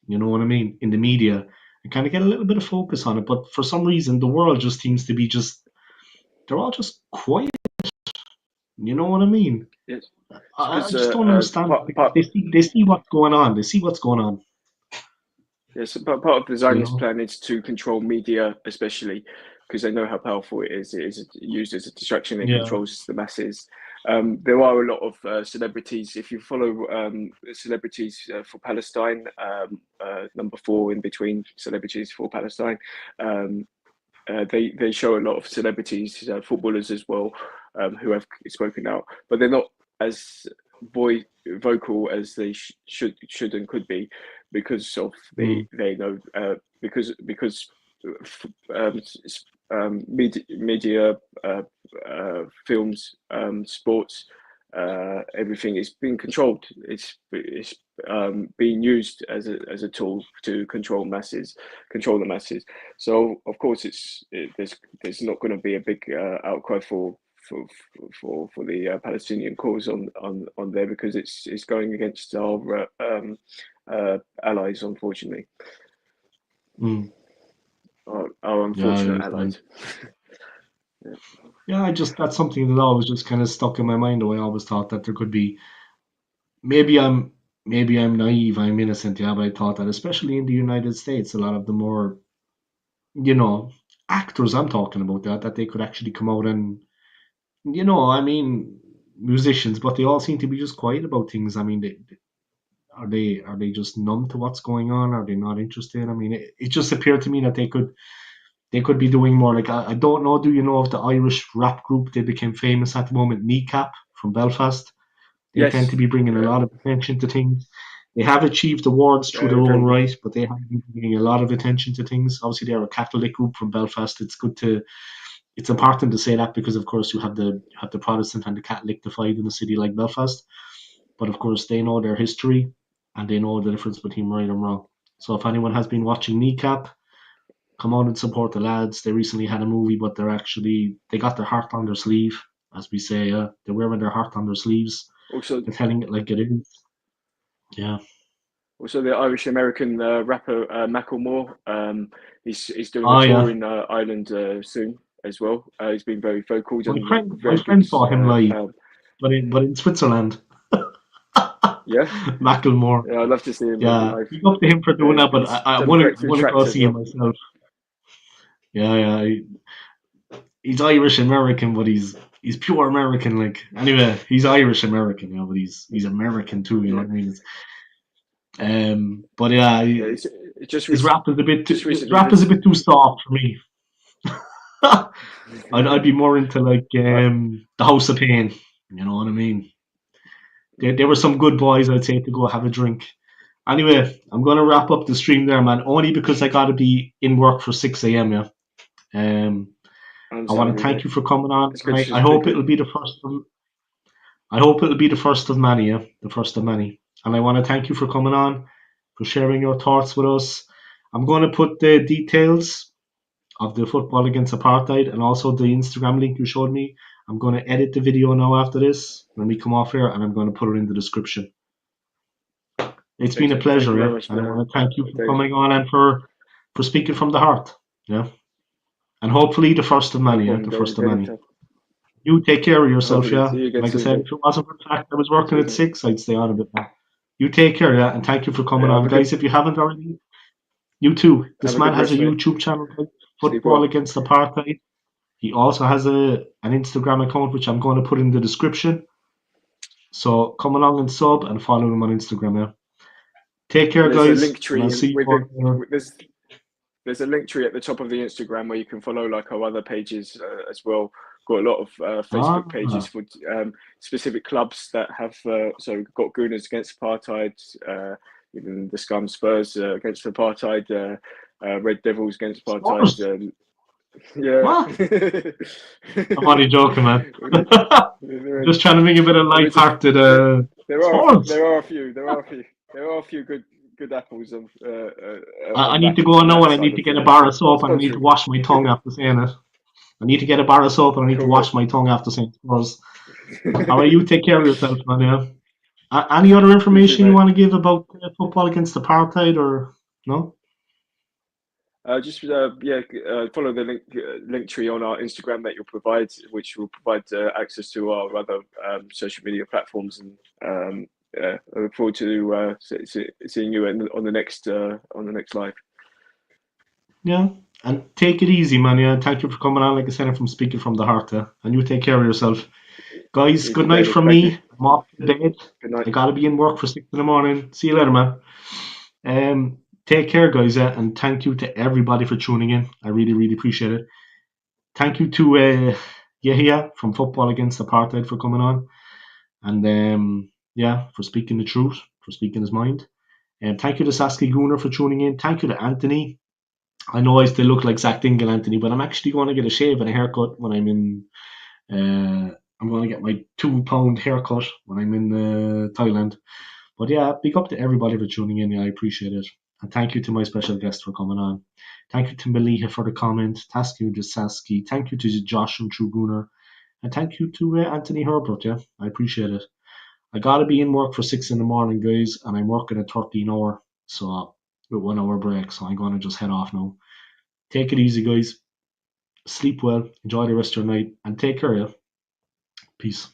You know what I mean? In the media, and kind of get a little bit of focus on it. But for some reason, the world just seems to be they're all just quiet. You know what I mean? Yes. I just don't understand. They see what's going on. They see what's going on. Yes, but part of the Zionist plan is to control media, especially because they know how powerful it is. It is used as a distraction and controls the masses. There are a lot of celebrities. If you follow celebrities for Palestine, number 4 in between celebrities for Palestine, they show a lot of celebrities, footballers as well, who have spoken out, but they're not as vocal as they should and could be, because of Mm. they know because um, media, films, sports, everything is being controlled. It's being used as a tool to control the masses. So of course, there's not going to be a big outcry for the Palestinian cause on there, because it's going against our allies, unfortunately, Mm. our Yeah, I unfortunate understand. allies. Yeah. Yeah, that's something that always just kind of stuck in my mind. I always thought that there could be, maybe I'm maybe I'm naive, I'm innocent, yeah, but I thought that especially in the United States, a lot of the more, you know, actors I'm talking about, that they could actually come out and, I mean, musicians, but they all seem to be just quiet about things. I mean, are they just numb to what's going on? Are they not interested? I mean, it just appeared to me that they could be doing more. Like, I don't know. Do you know of the Irish rap group? They became famous at the moment, Kneecap from Belfast. They tend to Yes. be bringing a Yeah. lot of attention to things. They have achieved awards through their own Very good. right, but they have been bringing a lot of attention to things. Obviously, they're a Catholic group from Belfast. It's important to say that, because, of course, you have the Protestant and the Catholic divide in a city like Belfast. But of course, they know their history and they know the difference between right and wrong. So if anyone has been watching Kneecap, come on and support the lads. They recently had a movie, but they got their heart on their sleeve, as we say. They're wearing their heart on their sleeves. Also, They're telling it like it is. Yeah. Also, the Irish American rapper Macklemore, he's doing a Oh tour yeah. in Ireland soon as well. He's been very vocal, My done friend, my very good. friend saw him live, but in Switzerland. Yeah, Macklemore. yeah, I'd love to see him Yeah, live. big up to him for Yeah, doing that. But he's I done want to breakthrough want to go tracks as see him well. myself. Yeah, yeah. He's Irish American, but he's pure American. Like, anyway, he's Irish American, but he's American too. You know Yeah, what I mean? But yeah, yeah. It's just his rap is a bit just his recently rap is a this. bit too soft for me. I'd be more into like Right. the House of Pain. You know what I mean? They were some good boys, I'd say, to go have a drink. Anyway, I'm gonna wrap up the stream there, man. Only because I gotta be in work for 6 a.m. Yeah. Um, I want to Understandable, thank mate. you for coming on, It's and good I to speak hope with it'll you. be the first of I hope it'll be the first of many, yeah, the first of many. And I want to thank you for coming on, for sharing your thoughts with us. I'm going to put the details of the Football Against Apartheid and also the Instagram link you showed me. I'm going to edit the video now after this when we come off here, and I'm going to put it in the description. It's been a Thank pleasure, you very yeah, much, and I want to thank you for David. coming on and for speaking from the heart, yeah, and hopefully the first of No many, yeah, problem, the first David. of many. Anytime. You take care of yourself, Hopefully, yeah. see you again Like I soon, said, mate. if it wasn't for the fact I was working Cheers, at mate. 6, I'd stay on a bit more. You take care, yeah, and thank you for coming Yeah, on, guys. If you haven't already, you too. have This a man good has a rest, mate. YouTube channel, guys, Sleep Football well. Against Apartheid. He also has an Instagram account, which I'm going to put in the description. So come along and sub and follow him on Instagram, yeah. Take care, And there's a guys, link and I'll tree see in you with all the later. there's a link tree at the top of the Instagram where you can follow like our other pages as well. Got a lot of Facebook pages Ah, for specific clubs that have. So we've got Gooners Against Apartheid, even the Scum Spurs against Apartheid, Red Devils against Apartheid. Spurs. Yeah. What? I'm only joking, man. Just trying to make a bit of There's a, light-hearted there, Spurs. there are a few good apples I need to that go on on now that and I side need to of get a things. bar of soap and I need to Sponsoring. wash my tongue after saying it. I need to get a bar of soap and I need to Cool, mate. wash my tongue after saying Spurs. All right, you take care of yourself, man. Yeah. Any other You too, information you mate. want to give about football against apartheid or no? Just follow the link tree on our Instagram that you'll provide, which will provide access to our other social media platforms. And I look forward to seeing you on the next live. Yeah. And take it easy, man. Yeah. Thank you for coming on. Like I said, I'm from speaking from the heart. Yeah. And you take care of yourself. Guys, You good too, night David. from Thank you. me. I'm off to bed. Good night. I gotta be in work for 6 in the morning. See you later, man. Take care, guys, and thank you to everybody for tuning in. I really, really appreciate it. Thank you to Yehia from Football Against Apartheid for coming on. And for speaking the truth, for speaking his mind. And thank you to Saskia Gooner for tuning in. Thank you to Anthony. I know I still look like Zach Dingle, Anthony, but I'm actually going to get a shave and a haircut when I'm in. I'm going to get my £2 haircut when I'm in Thailand. But yeah, big up to everybody for tuning in. Yeah, I appreciate it. And thank you to my special guest for coming on. Thank you to Maliha for the comment. Thank you to Saski. Thank you to Josh and Truguner. And thank you to Anthony Herbert. Yeah, I appreciate it. I gotta be in work for 6 in the morning, guys, and I'm working at 13 hour, so with 1 hour break. So I'm gonna just head off now. Take it easy, guys. Sleep well. Enjoy the rest of your night, and take care. Yeah. Peace.